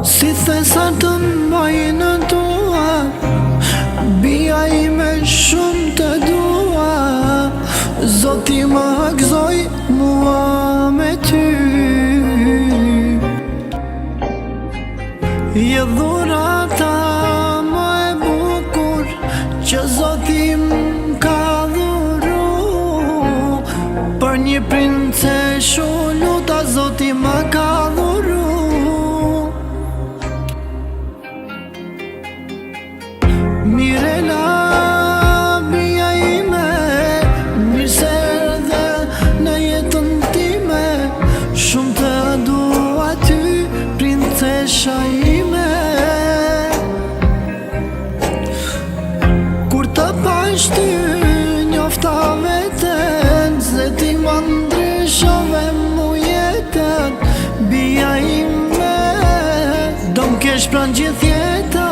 Si thesa të mbaj në tua, bia ime shumë të dua. Zoti më gëzoj mua me ty. Je dhurata më e bukur që Zoti m'ka dhuru. Për një princeshu luta Zoti më ka dhuru. Mirela, bia ime, mirë se erdhe në jetën time. Shumë të dua ty, princesha ime. Kur të pash ty, njofta veten, se ti më ndryshove mu jetën. Bia ime, do m'kesh pranë gjithë jetën.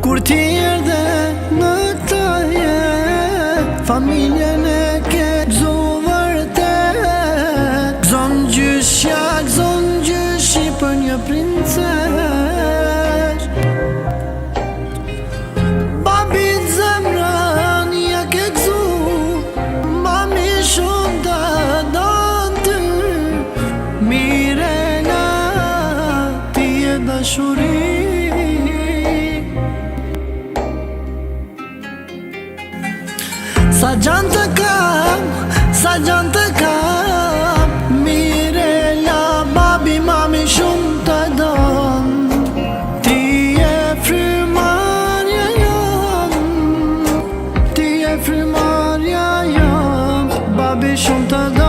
Kur ti erdhe në të jet, familjen e ke gëzu vërtet. Gëzon gjyshi për një princes. Babit zemrën ja ke gëzu, mami shumë të don ty. Mirela, ti e dashuri. Sa gjanë të kam, Mirela, babi, mami shumë të don. Ti e frymarja jam, ti e frymarja jam, babi shumë të don.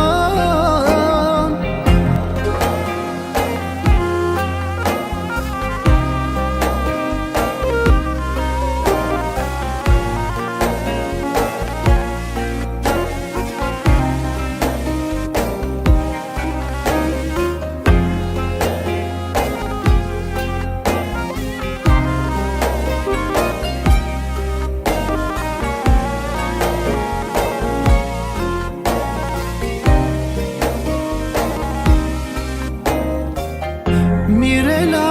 Mirela,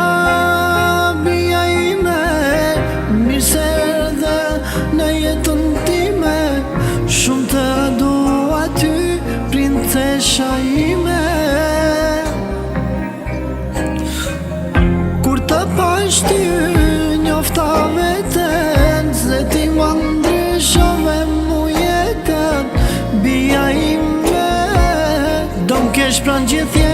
bia ime, mirë se erdhe në jetën time. Shumë të dua ty, princesha ime. Kur të pash ty, njofta veten, se ti më ndryshove mu jetën. Bia ime, do m'kesh pranë gjithë